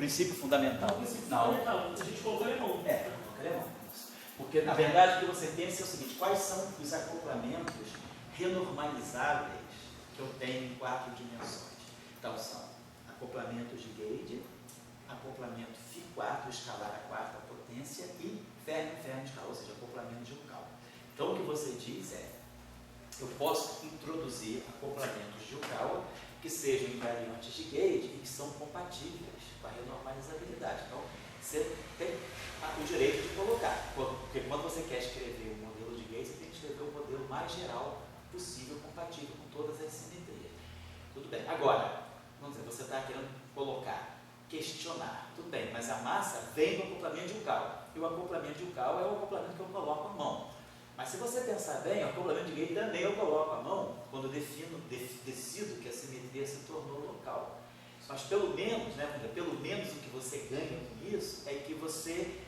princípio fundamental. O princípio fundamental, a gente colocou alemão. Colocou alemão. Porque, na verdade, o que você pensa é o seguinte: quais são os acoplamentos renormalizáveis que eu tenho em 4 dimensões? Então, são acoplamentos de Gauge, acoplamento Φ4 escalar a 4ª potência e Fermi escalar, ou seja, acoplamento de Yukawa. Então, o que você diz é: eu posso introduzir acoplamentos de Yukawa que sejam invariantes de Gauge e que são compatíveis com a renormalizabilidade. Então, você tem o direito de colocar, porque quando você quer escrever um modelo de Gauge, você tem que escrever o modelo mais geral possível, compatível com todas as simetrias. Tudo bem. Agora, vamos dizer, você está querendo colocar, questionar, tudo bem, mas a massa vem do acoplamento de Yukawa. E o acoplamento de Yukawa é o acoplamento que eu coloco à mão. Mas se você pensar bem, o acoplamento de Gauge também eu coloco à mão quando decido que a simetria se tornou local. Mas pelo menos, pelo menos o que você ganha com isso é que você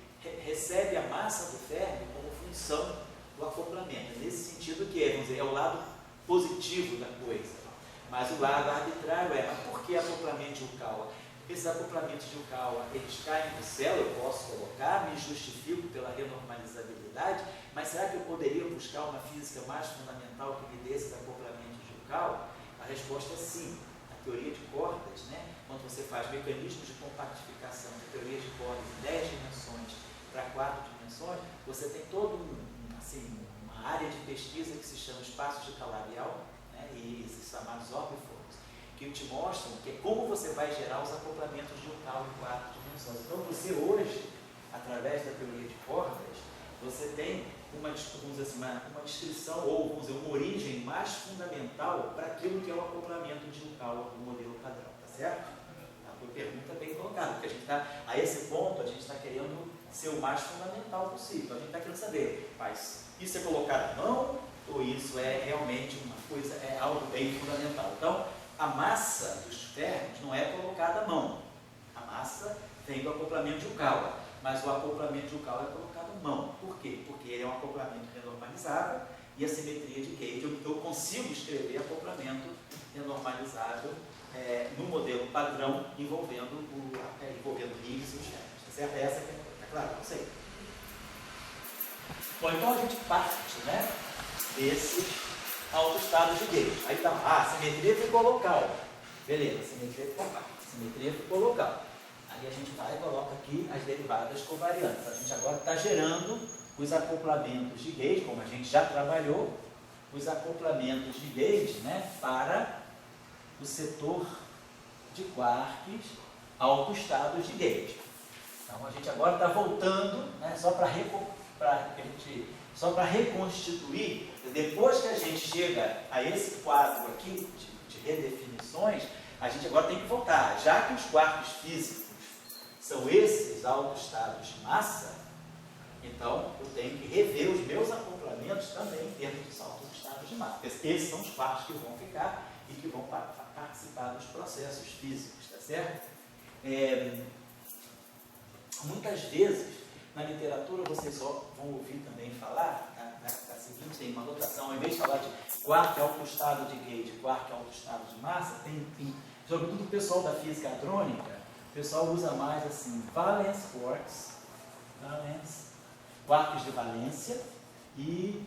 recebe a massa do Fermi como função do acoplamento. Nesse sentido que vamos dizer, é o lado positivo da coisa. Mas o lado arbitrário mas por que acoplamento de Yukawa? Esses acoplamentos de Yukawa, eles caem do céu, eu posso colocar, me justifico pela renormalizabilidade, mas será que eu poderia buscar uma física mais fundamental que me dê esses acoplamentos de Yukawa? A resposta é sim. A teoria de cordas, quando você faz mecanismos de compactificação de teoria de cordas em 10 dimensões para 4 dimensões, você tem toda uma área de pesquisa que se chama espaços de calabial, e esses chamados orbifolds, que te mostram como você vai gerar os acoplamentos de Yukawa em 4 dimensões. Então você hoje, através da teoria de cordas, você tem uma descrição, ou vamos dizer, uma origem mais fundamental para aquilo que é o acoplamento de Yukawa do modelo padrão, tá certo? A pergunta é bem colocada, porque a gente está, a esse ponto, a gente está querendo ser o mais fundamental possível. A gente está querendo saber, mas isso é colocado à mão, ou isso é realmente uma coisa, é algo bem fundamental? Então, a massa dos ferros não é colocada à mão. A massa vem do acoplamento de Yukawa, mas o acoplamento de Yukawa é colocado à mão. Por quê? Porque ele é um acoplamento renormalizável e a simetria de Gauge, eu consigo escrever acoplamento renormalizável no modelo padrão envolvendo rings e os ferros. Tá certo? Essa que é claro, não sei. Bom, então a gente parte, desses autoestados de Gauge. Aí tá, a simetria ficou local. Beleza, a simetria ficou local. Simetria ficou local. Aí a gente vai e coloca aqui as derivadas covariantes. A gente agora está gerando os acoplamentos de Gauge, como a gente já trabalhou, os acoplamentos de Gauge, para o setor de quarks autoestados de Gauge. Então a gente agora está voltando, só para reconstituir, depois que a gente chega a esse quadro aqui de redefinições, a gente agora tem que voltar. Já que os quarks físicos são esses autoestados de massa, então eu tenho que rever os meus acoplamentos também em termos dos autoestados de massa. Esses são os quarks que vão ficar e que vão participar dos processos físicos, tá certo? Muitas vezes, na literatura, vocês só vão ouvir também falar, da seguinte, tem uma notação, ao invés de falar de quark autoestado de Gauge, quark autoestado de massa, tem sobretudo o pessoal da física hadrônica, o pessoal usa mais valence quarks, quarks de valência e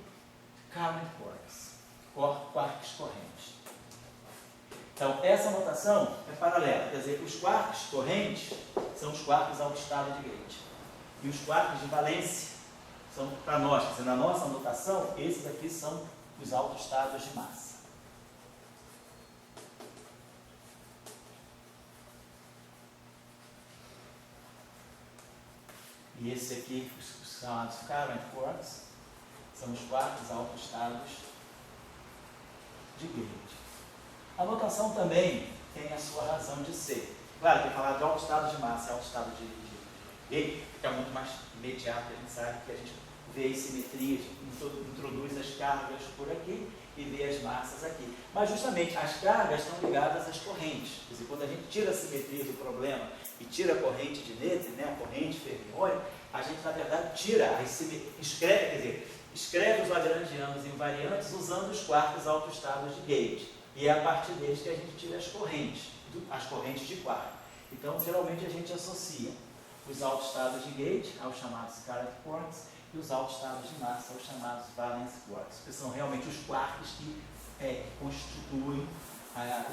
current quarks, quarks correntes. Então, essa notação é paralela, quer dizer, os quarks correntes são os quarks autoestado de Gauge. E os quarks de valência são para nós, quer dizer, na nossa notação, esses aqui são os autoestados de massa. E esse aqui, os chamados current quarks, são os quarks autoestados de Gauge. A notação também tem a sua razão de ser. Claro, tem que falar de autoestado de massa e autoestado de Gauge, fica muito mais imediato, a gente sabe que a gente vê as simetrias, introduz as cargas por aqui e vê as massas aqui. Mas justamente as cargas estão ligadas às correntes. Quer dizer, quando a gente tira a simetria do problema e tira a corrente de Netze, a corrente fermiônica, a gente na verdade tira, escreve os lagrangianos invariantes usando os quarks autoestados de Gauge. E é a partir deles que a gente tira as correntes de quark. Então, geralmente a gente associa os autoestados de gauge aos chamados Scarlett quarks e os autoestados de massa aos chamados valence quarks, que são realmente os quarks que constituem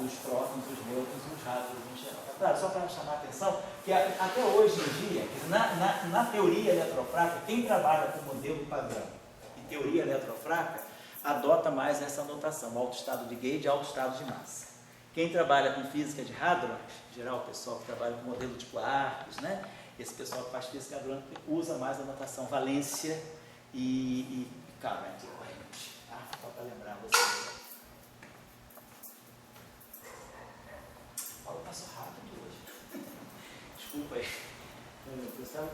os prótons, os nêutrons e os hadrons em geral. Claro, só para chamar a atenção, que até hoje em dia, na teoria eletrofrática, quem trabalha com modelo padrão e teoria eletrofrática, adota mais essa notação, autoestado de gauge e autoestado de massa. Quem trabalha com física de hadrons, em geral o pessoal que trabalha com modelo de quarks, né? Esse pessoal que faz física hadrônica usa mais a notação valência e current, corrente. Só para lembrar vocês. Paulo passou rápido hoje. Desculpa aí. Eu pensava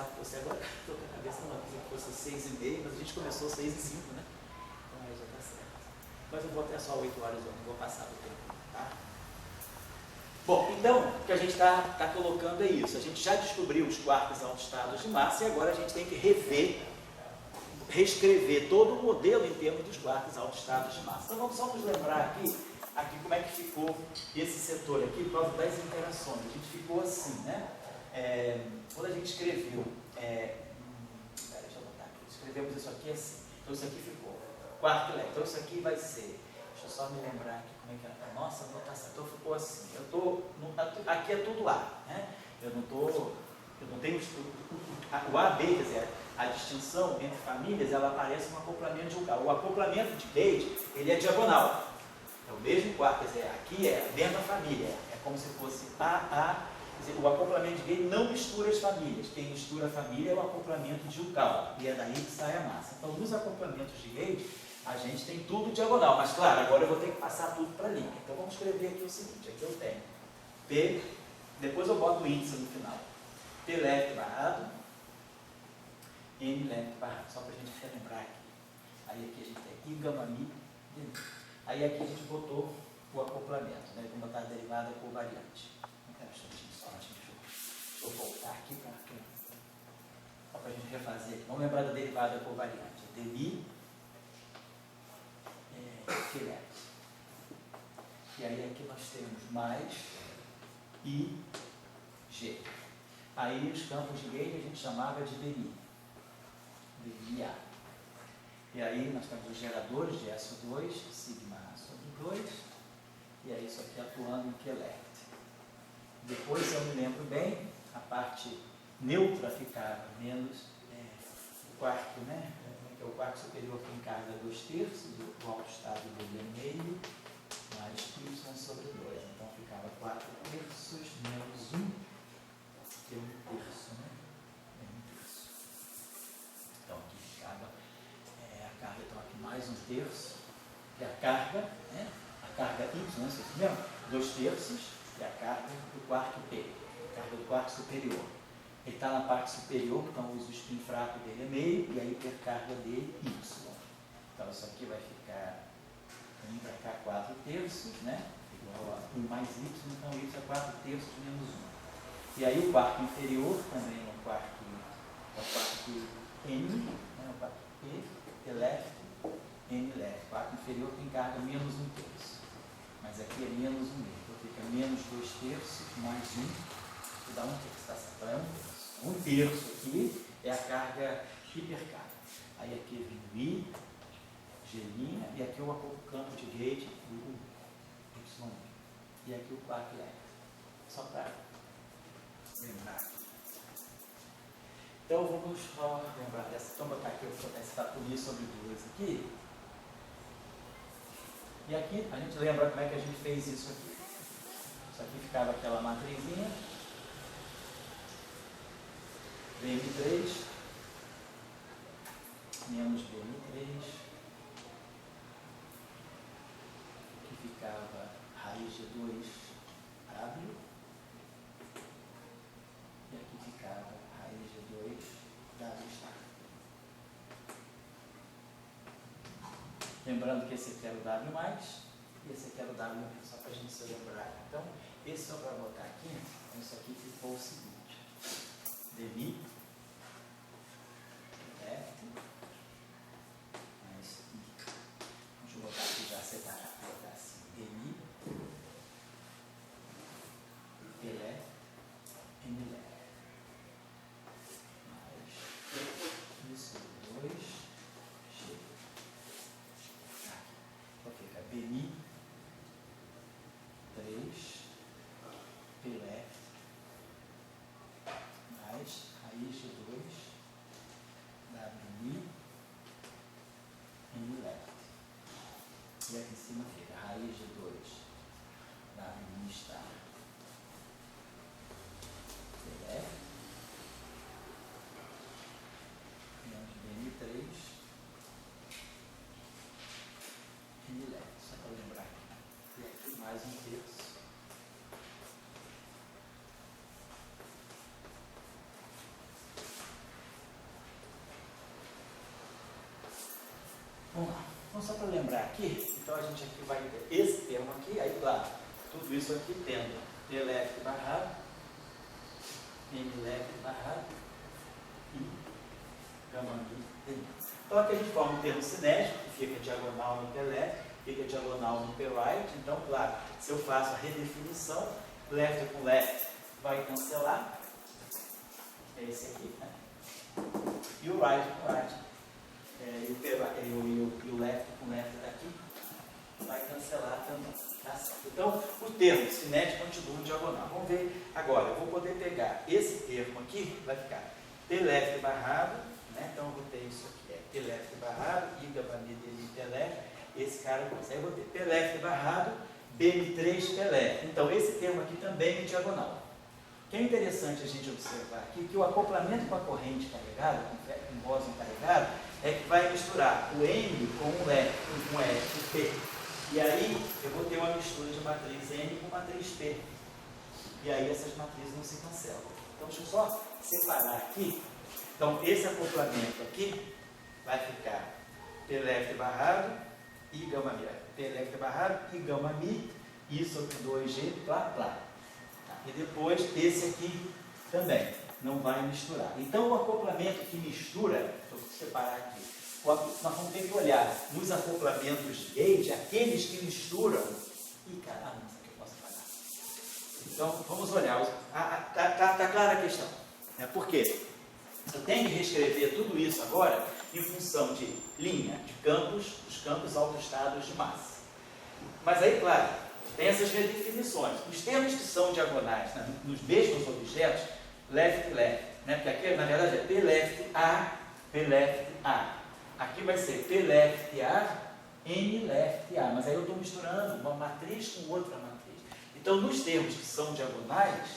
que fosse agora. Estou com a cabeça numa coisa que fosse 6h30, mas a gente começou 6h05, né? Então aí já está certo. Mas eu vou até só 8 horas, eu não vou passar do tempo, tá? Bom, então, o que a gente está colocando é isso. A gente já descobriu os quarks autoestados de massa e agora a gente tem que reescrever todo o modelo em termos dos quarks autoestados de massa. Então, vamos só nos lembrar aqui como é que ficou esse setor aqui por causa das interações. A gente ficou assim, né? Quando a gente escreveu, deixa eu botar aqui, escrevemos isso aqui assim. Então, isso aqui ficou quark elétrico. Então, isso aqui vai ser, deixa eu só me lembrar aqui como é que era. Nossa, a notação, então ficou assim. Aqui é tudo A, né? Eu não tenho o AB, quer dizer, a distinção entre famílias, ela aparece no acoplamento de um K. O acoplamento de gauge, ele é diagonal. É o mesmo quark, quer dizer, aqui é dentro da família. É como se fosse AA. Quer dizer, o acoplamento de gauge não mistura as famílias. Quem mistura a família é o acoplamento de Yukawa. E é daí que sai a massa. Então, nos acoplamentos de gauge, a gente tem tudo diagonal, mas claro, agora eu vou ter que passar tudo para a linha. Então vamos escrever aqui o seguinte, aqui eu tenho P, depois eu boto o índice no final, P left barrado, N left barrado, só para a gente relembrar aqui. Aí aqui a gente tem I, gama, mi, aí aqui a gente botou o acoplamento, né? Vamos botar a derivada covariante. Deixa eu voltar aqui só para a gente refazer. Vamos lembrar da derivada covariante, dmi, e aí aqui nós temos mais I, G. Aí os campos de gauge a gente chamava de dmi, dmi-A. E aí nós temos os geradores de SO2, sigma A sobre 2, e aí isso aqui atuando em quelect. Depois, se eu me lembro bem, a parte neutra ficava menos o quarto, né? Que é o quarto superior que encarga 2/3, o autoestado dele é meio, mais y sobre 2. Então ficava 4/3 menos 1, que é 1/3, né? É 1/3. Então aqui ficava a carga, então aqui mais 1/3, que é a carga, né? A carga y, né? Vocês lembram? 2/3 e a carga do quarto P, a carga do quarto superior. Ele está na parte superior, então o uso spin fraco dele é meio, e a hipercarga dele y. Então isso aqui vai ficar 1 para cá 4/3, né? Igual a 1 mais y, então y é 4/3 menos 1. E aí o quarto inferior também é o quarto N, né? O quarto P, left, N left. O quarto inferior tem carga menos 1/3. Mas aqui é menos 1 meio. Então fica menos 2/3 mais 1, que dá 1/3, tá certo? Então é 1/3. 1/3 aqui é a carga hipercarga. Aí aqui vem o I, G', e aqui o campo de gauge, o Y. E aqui o quark elétrico. Só para lembrar. Então vamos só lembrar dessa. Então vou botar aqui esse tapulinho sobre 2 aqui. E aqui a gente lembra como é que a gente fez isso aqui. Isso aqui ficava aquela matrizinha. BM3 menos BM3, que ficava raiz de 2W, e aqui ficava raiz de 2W estar. Lembrando que esse aqui era o W+, e esse aqui era o W, só para a gente se lembrar. Então, esse só para botar aqui, isso aqui ficou o seguinte. dmi left mais I. Deixa eu botar aqui já separado, vou botar assim, dmi E aqui em cima fica raiz de 2 W' estar. Beleza? Menos BM3. N left, só para lembrar. E aqui mais 1/3. Vamos lá. Então, só para lembrar aqui, então a gente aqui vai ter esse termo aqui, aí claro, tudo isso aqui tendo T left barrado, N left barrado e gama mi. Então aqui a gente forma um termo cinético, que fica diagonal no P left, fica diagonal no P right. Então, claro, se eu faço a redefinição, left com left vai cancelar, é esse aqui, né? E o right com right. E o left com left daqui vai cancelar também. Tá certo? Então, o termo cinético continua em diagonal. Vamos ver agora. Eu vou poder pegar esse termo aqui, vai ficar T left barrado, né? Então, eu vou ter isso aqui, T left barrado, I gama mi dele T left. Esse cara, aí eu vou ter T left barrado, BM3 T left. Então, esse termo aqui também é em diagonal. O que é interessante a gente observar aqui, que o acoplamento com a corrente carregada, com o bóson carregado, é que vai misturar o N com o F, com o P. E aí eu vou ter uma mistura de matriz N com matriz P. E aí essas matrizes não se cancelam. Então deixa eu só separar aqui. Então esse acoplamento aqui vai ficar P left barrado e gama mi. P left barrado e gama mi. Isso aqui 2G, plá, plá. E depois esse aqui também não vai misturar. Então o acoplamento que mistura, vou separar aqui, nós vamos ter que olhar nos acoplamentos de gate, aqueles que misturam. Ih, caramba, isso aqui eu posso pagar. Então vamos olhar. Tá clara a questão. Por quê? Eu tenho que reescrever tudo isso agora em função de linha, de campos, os campos autoestados de massa. Mas aí, claro, tem essas redefinições. Os termos que são diagonais, né, nos mesmos objetos, left, left, né, porque aqui na verdade é P left A, P left A. Aqui vai ser P left A, N left A, mas aí eu estou misturando uma matriz com outra matriz. Então, nos termos que são diagonais,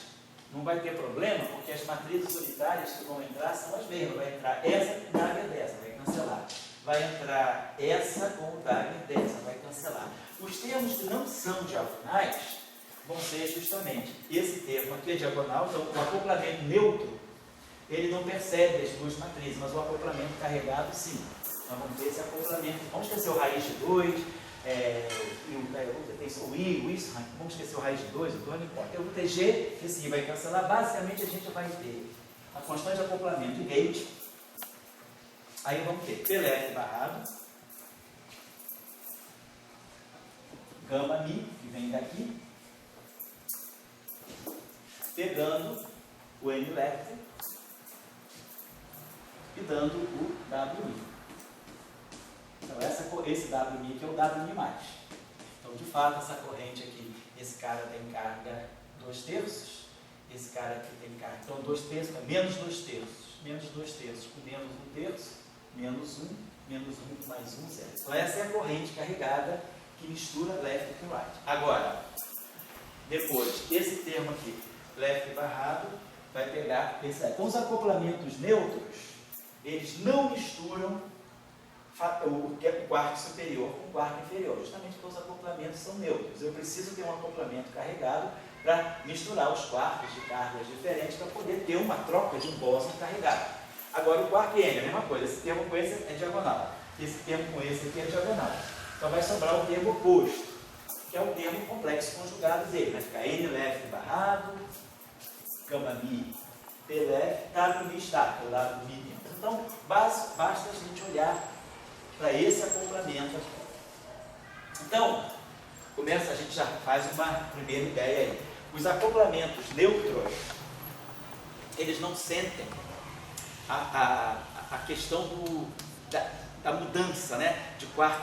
não vai ter problema, porque as matrizes unitárias que vão entrar são as mesmas. Vai entrar essa com o dagger dessa, vai cancelar. Vai entrar essa com o dagger dessa, vai cancelar. Os termos que não são diagonais vão ser justamente esse termo aqui é diagonal, então o acoplamento neutro, ele não percebe as duas matrizes, mas o acoplamento carregado sim. Então vamos ver esse acoplamento. Vamos esquecer o raiz de 2, o I, o isso, vamos esquecer o raiz de 2, o 2 não importa. Eu vou ter G, esse I vai cancelar, basicamente a gente vai ter a constante de acoplamento de gate. Aí vamos ter P left barrado, gama mi, que vem daqui, pegando o N left e dando o WI. Então esse WI aqui é o WI+. Então de fato essa corrente aqui, esse cara tem carga 2/3, esse cara aqui tem carga, então 2/3, menos 2/3, menos 2/3 com menos 1/3, menos 1, menos 1 mais 1, 0. Então essa é a corrente carregada que mistura left com right. Agora, depois, esse termo aqui, left barrado, vai pegar esse aí. Com os acoplamentos neutros, eles não misturam o quarto superior com o quarto inferior, justamente porque os acoplamentos são neutros. Eu preciso ter um acoplamento carregado para misturar os quartos de cargas diferentes para poder ter uma troca de um bóson carregado. Agora, o quark N é a mesma coisa. Esse termo com esse é diagonal. Esse termo com esse aqui é diagonal. Então vai sobrar o termo oposto, que é o termo complexo conjugado dele. Vai ficar N left barrado, gama mi, P left, W mi está, que é o lado do mi dentro. Então basta a gente olhar para esse acoplamento aqui. Então, a gente já faz uma primeira ideia aí. Os acoplamentos neutros, eles não sentem a questão da mudança, né, de quark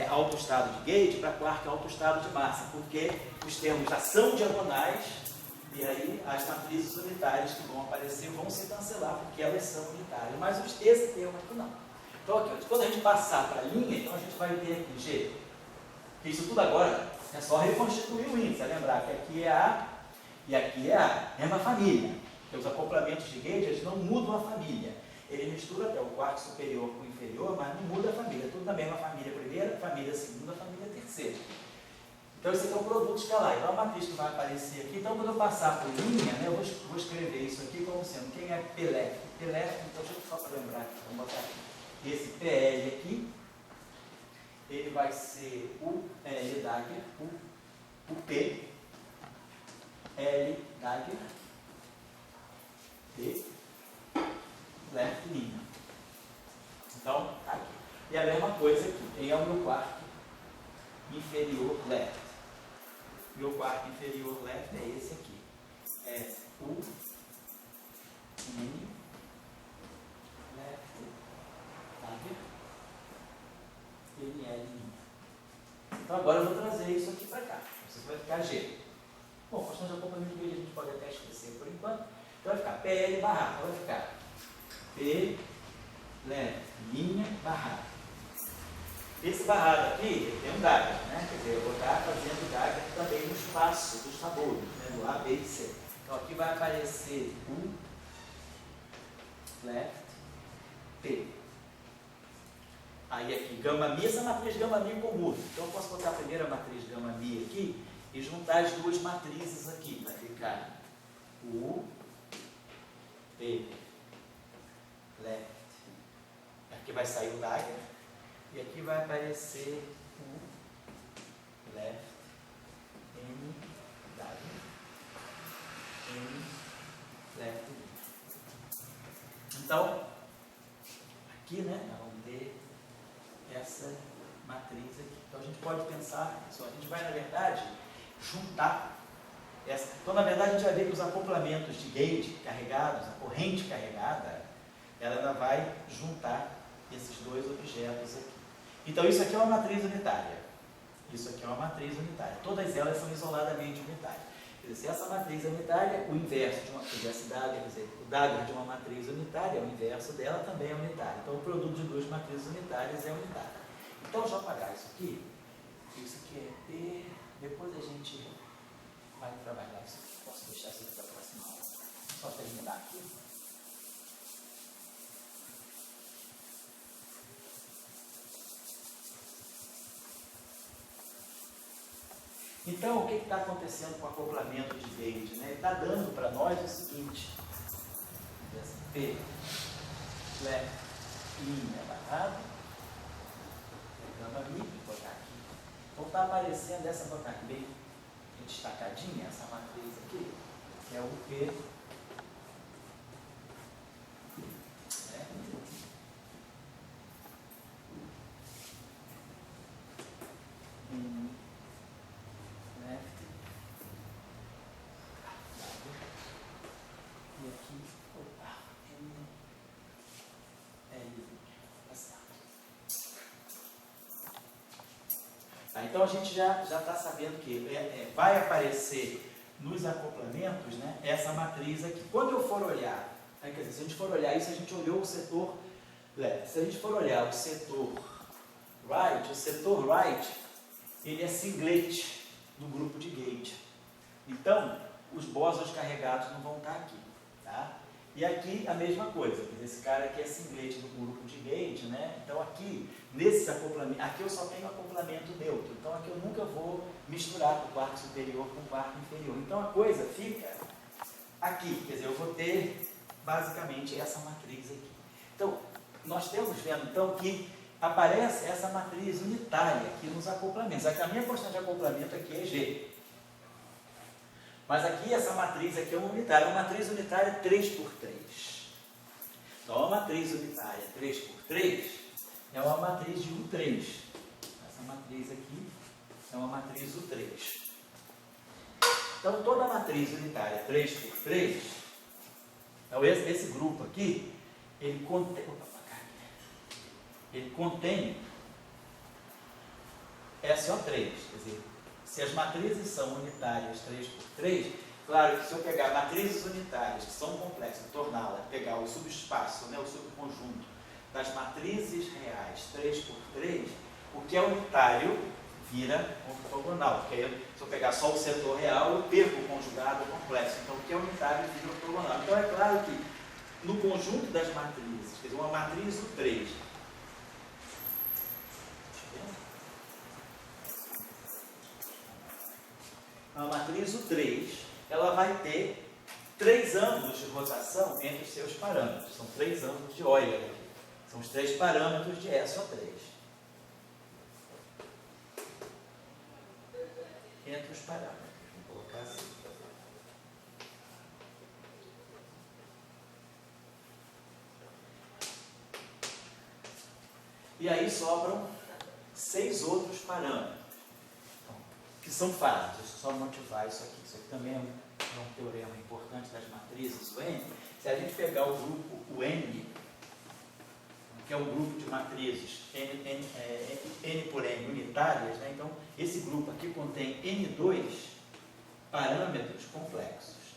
alto estado de gate para quark alto estado de massa, porque os termos já são diagonais e aí as matrizes unitárias que vão aparecer vão se cancelar porque elas são unitárias, mas esse termo aqui não. Então, aqui, quando a gente passar para a linha, então a gente vai ter aqui G. Porque isso tudo agora é só reconstituir o índice. Lembrar que aqui é A e aqui é A. É uma família. Porque os acoplamentos de rede, eles não mudam a família. Ele mistura até o quarto superior com o inferior, mas não muda a família. Tudo na mesma família primeira, família segunda, família terceira. Então, esse aqui é o produto escalar. Então, a matriz que vai aparecer aqui. Então, quando eu passar por linha, né, eu vou escrever isso aqui como sendo quem é P left. P left, então, deixa eu só para lembrar aqui. Vamos botar aqui. Esse PL aqui, ele vai ser o L dagger, o P, L dagger, P, left linha. Então, tá aqui. E a mesma coisa aqui. Quem é o meu quarto inferior left? Meu quarto inferior left é esse aqui. É o N left dagger NL. Então agora eu vou trazer isso aqui para cá. Isso vai ficar G. Bom, questão de acompanhamento de vídeo a gente pode até esquecer por enquanto. Então vai ficar PL barra. Vai ficar P left linha barrado. Esse barrado aqui ele tem um dagger, né? Quer dizer, eu vou estar fazendo dagger também no espaço dos sabores, né? No A, B e C. Então aqui vai aparecer U left P. Aí aqui, gama mi, essa matriz gama mi comuta. Então eu posso botar a primeira matriz gama mi aqui e juntar as duas matrizes aqui. Vai ficar U, P, left. Aqui vai sair o dagger. E aqui vai aparecer U, left, N, dagger, N, left. Então, aqui, né, nós vamos ter essa matriz aqui. Então a gente pode pensar, pessoal, a gente vai na verdade juntar essa. Então na verdade a gente vai ver que os acoplamentos de gate carregados, a corrente carregada, ela ainda vai juntar esses dois objetos aqui. Então isso aqui é uma matriz unitária. Isso aqui é uma matriz unitária. Todas elas são isoladamente unitárias. Quer dizer, se essa matriz é unitária, o inverso de uma dagger, quer dizer, o dagger de uma matriz unitária, o inverso dela também é unitário. Então o produto de duas matrizes unitárias é unitário. Então deixa eu apagar isso aqui é P, depois a gente vai trabalhar isso aqui. Posso deixar isso aqui para a próxima aula. Só terminar aqui. Então, o que está acontecendo com o acoplamento de gate? Né? Ele está dando para nós o seguinte: P, left, linha barrado, gama mi, vou botar aqui. Então está aparecendo essa, botar aqui bem destacadinha, essa matriz aqui, que é o P, então a gente já está sabendo que vai aparecer nos acoplamentos, né, essa matriz aqui. Quando eu for olhar, quer dizer, se a gente for olhar isso, a gente olhou o setor left. Se a gente for olhar o setor right, ele é singlet do grupo de gate. Então, os bósons carregados não vão estar aqui. Tá? E aqui a mesma coisa, esse cara aqui é singlet do grupo de gate, né? Então aqui, nesse acoplamento, aqui eu só tenho acoplamento neutro, então aqui eu nunca vou misturar o quarto superior com o quarto inferior. Então a coisa fica aqui, quer dizer, eu vou ter basicamente essa matriz aqui. Então, nós temos vendo então que aparece essa matriz unitária aqui nos acoplamentos. Aqui a minha questão de acoplamento aqui é G. Mas aqui, essa matriz aqui é uma unitária. Uma matriz unitária 3x3. Então, a matriz unitária 3x3 é uma matriz de U3. Essa matriz aqui é uma matriz U3. Então, toda a matriz unitária 3x3, então esse grupo aqui, ele contém SO3, quer dizer, se as matrizes são unitárias 3x3, claro que se eu pegar matrizes unitárias que são complexas, torná-la, pegar o subespaço, né, o subconjunto das matrizes reais 3 por 3, o que é unitário vira ortogonal, porque aí, se eu pegar só o setor real, eu perco o conjugado complexo. Então, o que é unitário vira ortogonal. Então, é claro que no conjunto das matrizes, quer dizer, uma matriz do 3, a matriz do 3, ela vai ter 3 ângulos de rotação entre os seus parâmetros. São 3 ângulos de Euler aqui. São os 3 parâmetros de SO3. Entre os parâmetros. Vou colocar assim. E aí sobram 6 outros parâmetros, que são fases. Deixa eu só motivar isso aqui. Isso aqui também é um teorema importante das matrizes, o N. Se a gente pegar o grupo, o N, que é o grupo de matrizes N por N unitárias, né? Então, esse grupo aqui contém N2 parâmetros complexos.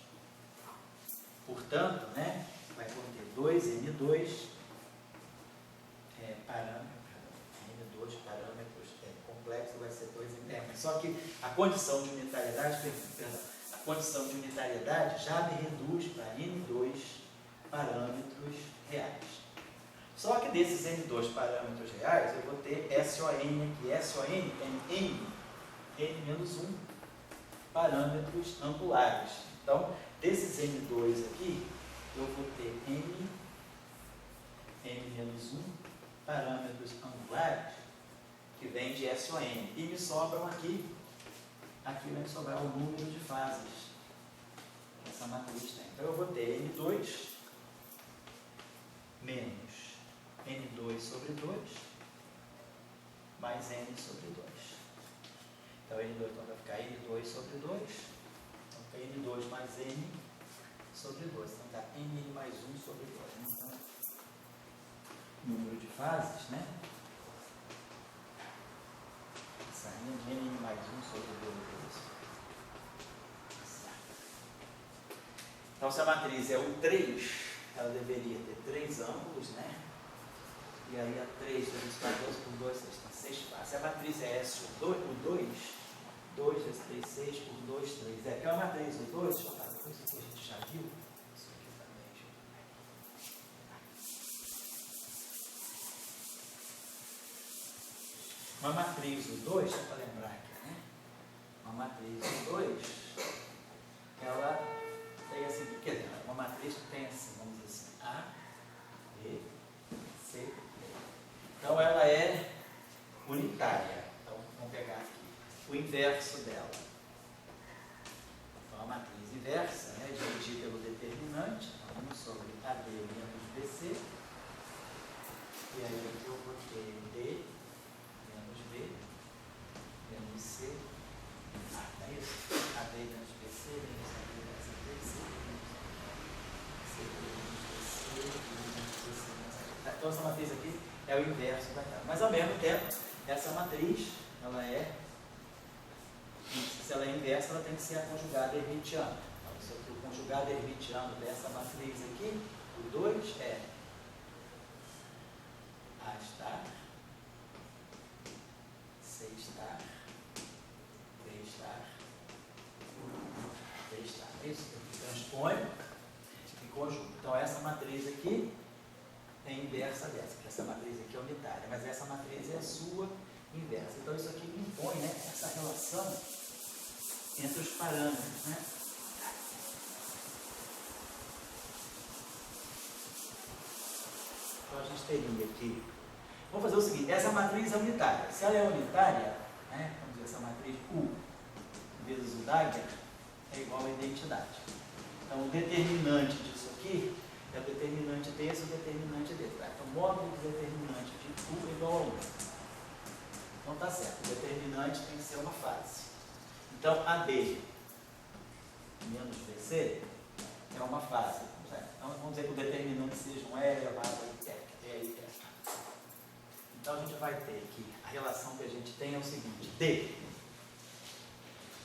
Portanto, né, vai conter 2N2 N2 parâmetros complexos, vai ser 2N. Só que a condição de unitariedade, a condição de unitariedade já me reduz para N2 parâmetros reais. Só que desses N2 parâmetros reais, eu vou ter SON aqui. SON tem N-1 parâmetros angulares. Então, desses N2 aqui, eu vou ter N-1 parâmetros angulares que vem de SON. E me sobram aqui vai me sobrar o número de fases que essa matriz tem. Então, eu vou ter N2 menos N2 sobre 2 mais N sobre 2. Então, N2 então, vai ficar N2 sobre 2. Então, fica N2 mais N sobre 2. Então, dá N mais 1 sobre 2. Então, número de fases, né? Saindo N mais 1 sobre 2. Então, se a matriz é o 3, ela deveria ter 3 ângulos, né? E aí a 3 vezes 14 por 2, 6, tem 6 faces. Se a matriz é S, o 2 vezes 3, 6 por 2, 3. É que é uma matriz do 2, deixa eu falar, isso aqui a gente já viu. Isso aqui também, deixa eu ver. Uma matriz do 2, só para lembrar aqui, né? Uma matriz do 2, ela tem assim, quer dizer, uma matriz que tem assim, vamos dizer assim, A, B, C, D. Então ela é unitária. Então vamos pegar aqui o inverso dela. Então a matriz inversa, né, dividir pelo determinante, 1 sobre AD menos BC. E aí aqui eu vou ter D menos B menos C. Não é isso? AD menos BC menos AD menos BC menos C menos BC menos BC menos AD. Então essa matriz aqui é o inverso daquela. Mas ao mesmo tempo, essa matriz, ela é, se ela é inversa, ela tem que ser a conjugada hermitiana. Então, isso aqui, o conjugado hermitiano dessa matriz aqui, o 2 é A estar, C estar, B estar, D estar. É isso que transpõe e conjuga. Então, essa matriz aqui é inversa dessa, porque essa matriz aqui é unitária, mas essa matriz é a sua inversa. Então, isso aqui impõe, né, essa relação entre os parâmetros, né? Então, a gente teria aqui, vamos fazer o seguinte, essa matriz é unitária. Se ela é unitária, né, vamos dizer, essa matriz U vezes o Dagger é igual a identidade. Então, o determinante disso aqui é o determinante desse e o determinante desse. Tá? Então, o módulo do determinante de U é igual a 1. Então, tá certo. O determinante tem que ser uma fase. Então, AD menos BC é uma fase. Certo? Então, vamos dizer que o determinante seja um E elevado a I. Então, a gente vai ter que a relação que a gente tem é o seguinte. D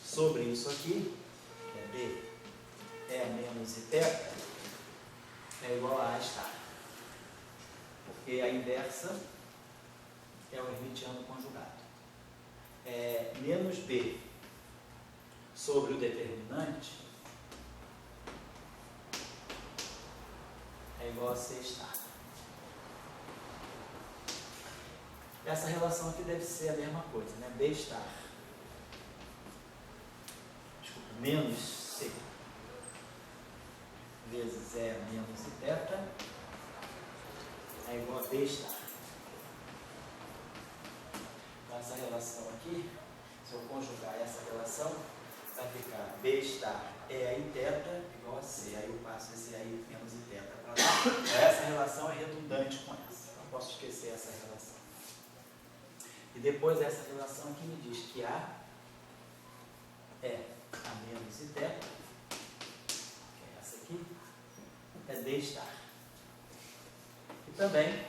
sobre isso aqui, que é D, E menos I θ, é igual a A estar. porque a inversa é o hermitiano conjugado. Menos B sobre o determinante é igual a C estar. Essa relação aqui deve ser a mesma coisa, né? B estar. Desculpa, menos C vezes E menos θ é igual a B estar. Então, essa relação aqui, se eu conjugar essa relação, vai ficar B estar E em θ igual a C. Aí eu passo esse aí menos θ para lá. Essa relação é redundante com essa. Não posso esquecer essa relação. E depois essa relação que me diz que A é A menos θ, que é essa aqui, é D estar. E também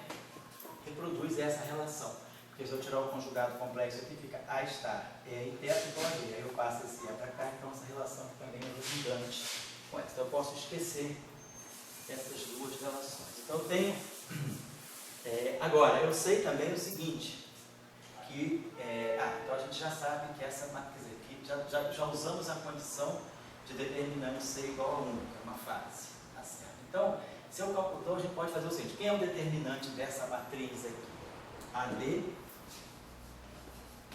reproduz essa relação. Porque se eu tirar o conjugado complexo aqui, fica A estar E em θ igual a D. Aí eu passo esse E para cá, então essa relação aqui também é redundante com essa. Então eu posso esquecer essas duas relações. Então eu tenho... agora, eu sei também o seguinte, que então a gente já sabe que essa, quer dizer, que já usamos a condição de determinante C igual a 1, que é uma fase. Tá certo? Então, se eu calcular, a gente pode fazer o seguinte: quem é o determinante dessa matriz aqui? AD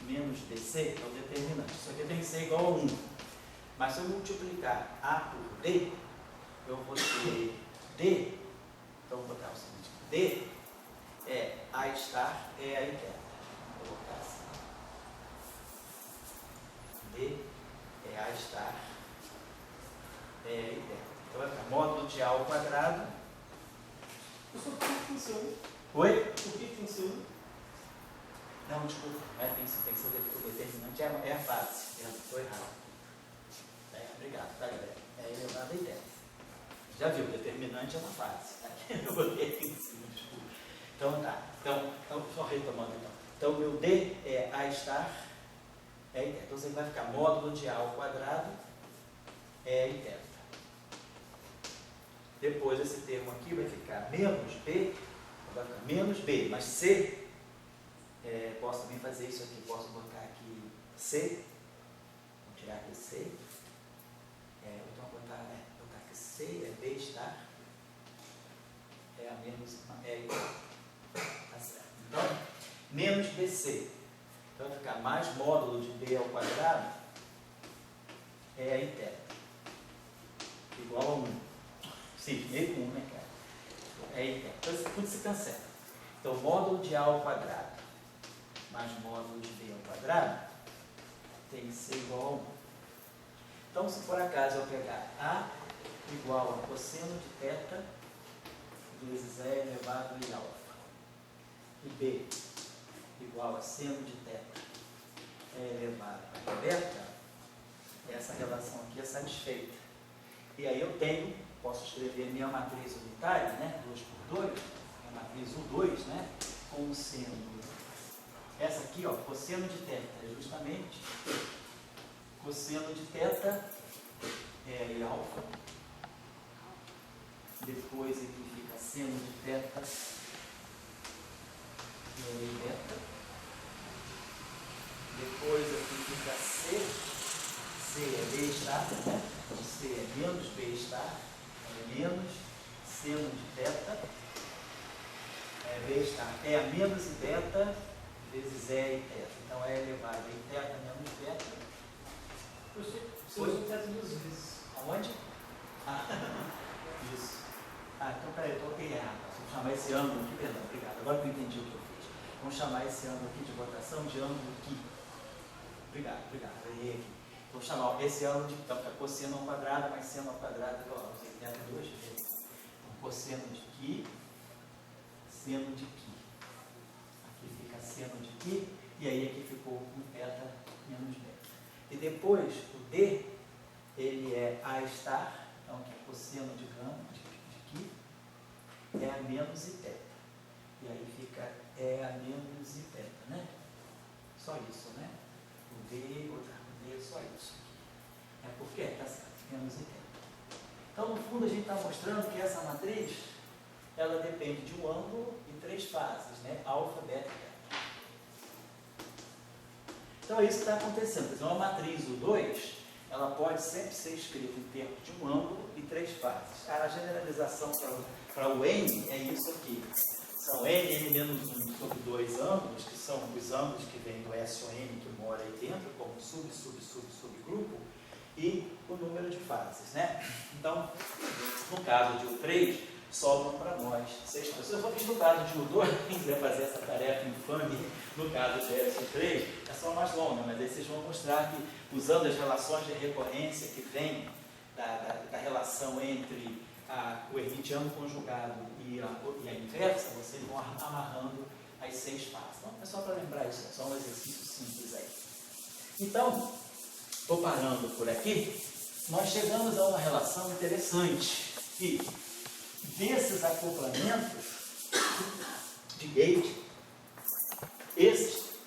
menos DC é o determinante. Isso aqui tem que ser igual a 1. Mas se eu multiplicar A por D, eu vou ter D, então eu vou botar o seguinte: D é A estar é A em θ. Vou colocar assim. D é A estar é A em θ. Então vai ficar módulo de A ao quadrado. Por que funciona? Oi? Por que funciona? Não, desculpa. Tem que ser o determinante. É a fase. Estou errado. Obrigado, tá, galera? É elevado a θ. Já viu? Determinante é uma fase. Eu botei aqui em cima, desculpa. Então tá. Então só retomando então. Então, meu D é A estar é em θ. Então, você vai ficar módulo de A ao quadrado é em θ. Depois, esse termo aqui vai ficar menos B, vai ficar menos B, mas C, posso também fazer isso aqui, posso botar aqui C, vou tirar aqui C, então botar aqui C, é B estar, é a menos, tá certo. Então, menos BC. Então vai ficar mais módulo de B ao quadrado é em θ. Igual a 1. Sim, meio com 1, né, cara? É em θ. Então tudo se cancela. Então módulo de A ao quadrado mais módulo de B ao quadrado tem que ser igual a 1. Então, se por acaso eu pegar A igual a cosseno de θ vezes E elevado a alfa e B igual a seno de θ elevado a beta, essa relação aqui é satisfeita. E aí eu posso escrever minha matriz unitária, né, 2 por 2, minha matriz U2, né, como sendo essa aqui, ó, cosseno de θ, é justamente cosseno de θ é alfa, depois aqui fica seno de θ e beta. Depois aqui fica C é B estar, né? C é menos B estar, é menos seno de θ, B estar é a menos beta vezes E em θ. Então é elevado a em θ menos beta. Você usa o θ 2 vezes. Aonde? Isso. Então peraí, eu coloquei errado. Vamos chamar esse ângulo aqui, perdão, obrigado. Agora que eu entendi o que eu fiz. Vamos chamar esse ângulo aqui de rotação de ângulo Qui. Obrigado. Errei aqui. Vou chamar esse ângulo de, então, fica cosseno ao quadrado mais seno ao quadrado igual a 82 vezes. Então, cosseno de Qui, seno de Qui. Aqui fica seno de Qui, e aí aqui ficou um θ menos beta. E depois, o D, ele é A estar, então aqui é cosseno de gama, de Qui, é a menos θ. E aí fica é a menos θ, né? Só isso, né? O D, só isso. É porque está certo, menos θ. Então, no fundo, a gente está mostrando que essa matriz, ela depende de um ângulo e 3 fases, né? Alfa, beta e gama. Então é isso que está acontecendo. Quer dizer, uma matriz U2, ela pode sempre ser escrita em termos de um ângulo e 3 fases. A generalização para o N é isso aqui. São N menos 1 sobre 2 ângulos, que são os ângulos que vêm do SON que mora aí dentro, como subgrupo, e o número de fases, né? Então, no caso de U3, sobram para nós 6 pessoas. Eu só fiz no caso de U2, quem quiser fazer essa tarefa infame, no caso de S3, é só mais longa, mas aí vocês vão mostrar que, usando as relações de recorrência que vem da relação entre o hermitiano conjugado e a inversa, vocês vão amarrando as 6 fases. Então, é só para lembrar isso, é só um exercício simples aí. Então, estou parando por aqui, nós chegamos a uma relação interessante, que desses acoplamentos de gate,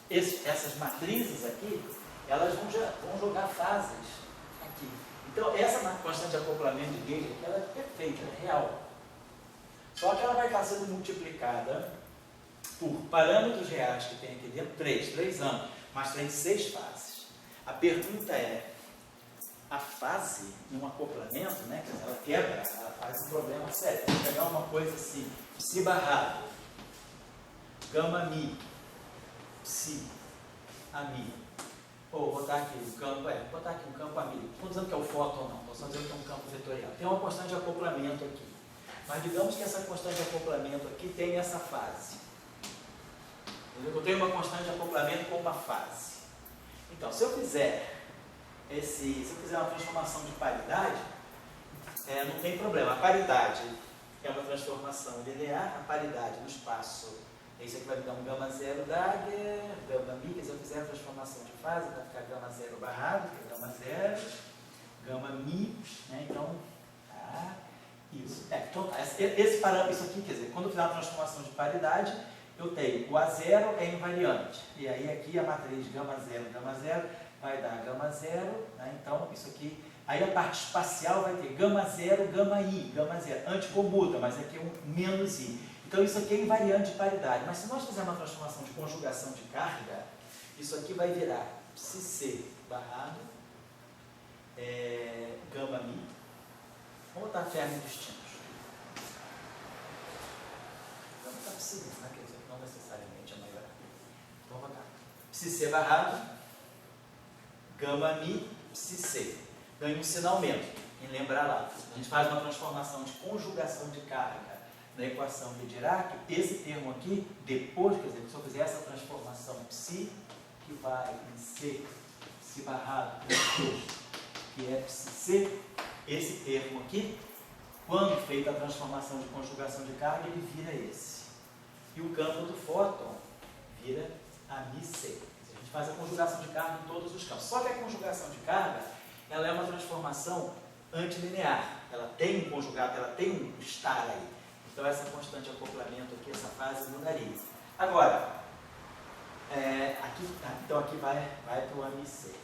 essas matrizes aqui, elas vão jogar fases aqui. Então, essa constante de acoplamento de gate aqui, ela é perfeita, ela é real. Só que ela vai estar sendo multiplicada por parâmetros reais que tem aqui dentro, 3 anos, mas tem 6 fases. A pergunta é, a fase num acoplamento, né, quer dizer, ela quebra, ela faz um problema sério. Vou pegar uma coisa assim, psi barrado, gama mi, psi, a mi. Ou vou botar aqui um campo, vou botar aqui um campo a mi. Não estou dizendo que é o fóton, não, estou só dizendo que é um campo vetorial. Tem uma constante de acoplamento aqui. Mas digamos que essa constante de acoplamento aqui tem essa fase. Eu tenho uma constante de acoplamento com uma fase. Então, se eu fizer uma transformação de paridade, não tem problema. A paridade é uma transformação linear, a paridade no espaço, isso aqui vai me dar um gama 0 Dagger, gama mi, se eu fizer a transformação de fase, vai ficar gama 0 barrado, que é gama 0, gama mi, né? Então, isso. Então, esse parâmetro, isso aqui, quer dizer, quando eu fizer uma transformação de paridade, eu tenho o A0 é invariante, e aí aqui a matriz gama 0, vai dar gama 0, né? Então isso aqui, aí a parte espacial vai ter gama 0, gama 0, anticomuta, mas aqui é um menos i. Então isso aqui é invariante de paridade, mas se nós fizermos uma transformação de conjugação de carga, isso aqui vai virar psi c barrado, gama mi, vamos botar termos distintos. Vamos botar psi, né? Quer dizer, não necessariamente a maior. Vamos botar psi c barrado, gama mi, psi c. Ganha um sinal menos. E lembrar lá, a gente faz uma transformação de conjugação de carga na equação de Dirac. Esse termo aqui, depois, quer dizer, se eu fizer essa transformação psi, que vai em c, psi barrado, que é psi c, esse termo aqui, quando feita a transformação de conjugação de carga, ele vira esse. E o campo do fóton vira a mi c. A gente faz a conjugação de carga em todos os campos. Só que a conjugação de carga, ela é uma transformação antilinear. Ela tem um conjugado, ela tem um estar aí. Então essa constante de acoplamento aqui, essa fase mudaria. Agora, aqui vai para o AMC.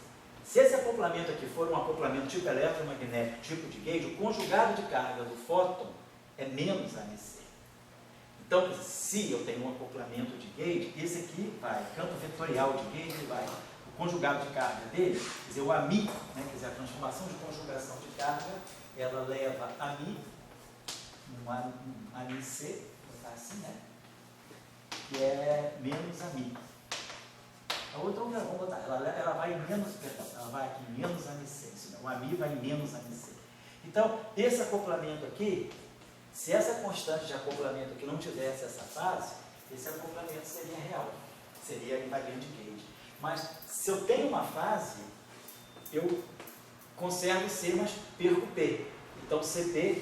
Se esse acoplamento aqui for um acoplamento tipo eletromagnético, tipo de gauge, o conjugado de carga do fóton é menos AMC. Então, se eu tenho um acoplamento de gauge, esse aqui vai, campo vetorial de gauge vai, o conjugado de carga dele, quer dizer, o AMI, né, quer dizer, a transformação de conjugação de carga, ela leva AMI, um AMC, vou botar assim, né, que é menos AMI. A outra, vamos botar, ela vai em menos, perdão, ela vai aqui em menos AMC, o AMI vai em menos AMC. Então, esse acoplamento aqui, se essa constante de acoplamento aqui não tivesse essa fase, esse acoplamento seria real, seria invariante de gauge. Mas se eu tenho uma fase, eu conservo C, mas perco P. Então CP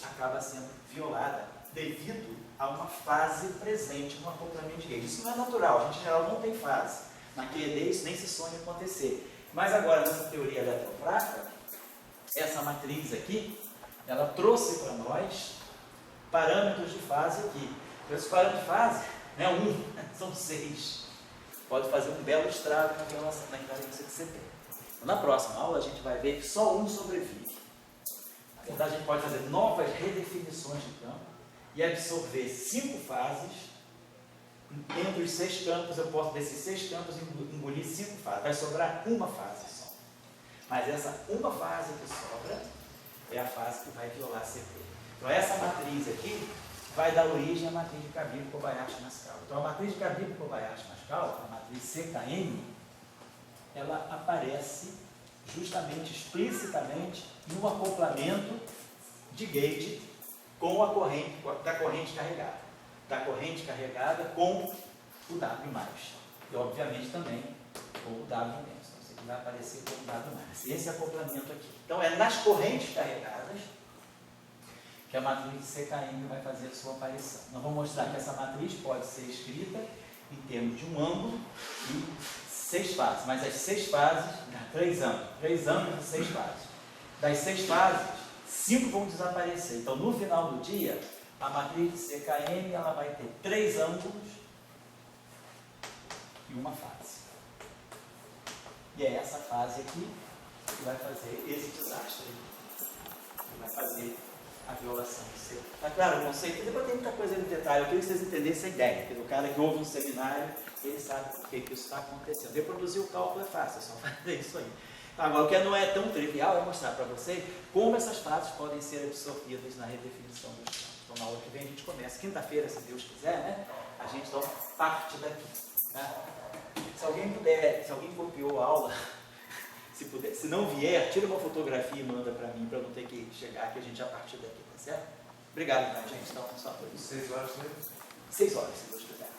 acaba sendo violada devido a uma fase presente no acoplamento de gauge. Isso não é natural, a gente em geral não tem fase. Na QED isso nem se sonha acontecer. Mas agora, nessa teoria eletrofraca, essa matriz aqui, ela trouxe para nós parâmetros de fase aqui. Esses parâmetros de fase, não é um, são 6. Pode fazer um belo estrago na violação da invariância de CP. Então, na próxima aula a gente vai ver que só um sobrevive. Na verdade, a gente pode fazer novas redefinições de campo e absorver 5 fases entre os 6 campos, eu posso, desses 6 campos, engolir 5 fases. Vai sobrar uma fase só. Mas essa uma fase que sobra é a fase que vai violar a CP. Então, essa matriz aqui vai dar origem à matriz de Kabir-Kobayashi-Mascal. Então, a matriz de Kabir-Kobayashi-Mascal, a matriz CKM, ela aparece justamente, explicitamente, no acoplamento de gate com a corrente, da corrente carregada. Da corrente carregada com o W+. E, obviamente, também com o W-. Então, isso aqui vai aparecer como W+. Esse acoplamento aqui. Então, é nas correntes carregadas que a matriz de CKM vai fazer a sua aparição. Nós vamos mostrar que essa matriz pode ser escrita em termos de um ângulo e 6 fases, mas as 6 fases, 3 ângulos e 6 fases. Das 6 fases, 5 vão desaparecer. Então, no final do dia, a matriz de CKM ela vai ter 3 ângulos e uma fase. E é essa fase aqui que vai fazer esse desastre, que vai fazer a violação do CP. Está claro o conceito? Depois tem muita coisa no detalhe. Eu queria que vocês entendessem a ideia, porque o cara que ouve um seminário, ele sabe por que isso está acontecendo. Reproduzir o cálculo é fácil, é só fazer isso aí. Agora, o que não é tão trivial é mostrar para vocês como essas fases podem ser absorvidas na redefinição dos campos. Então, na aula que vem a gente começa. Quinta-feira, se Deus quiser, né? A gente então parte daqui. Né? Se alguém puder, se alguém copiou a aula, se puder, se não vier, tira uma fotografia e manda para mim, para eu não ter que chegar aqui, a gente já partir daqui, tá certo? Obrigado, então, gente. Então, só por isso. 6 horas, né? 6 horas, se Deus quiser.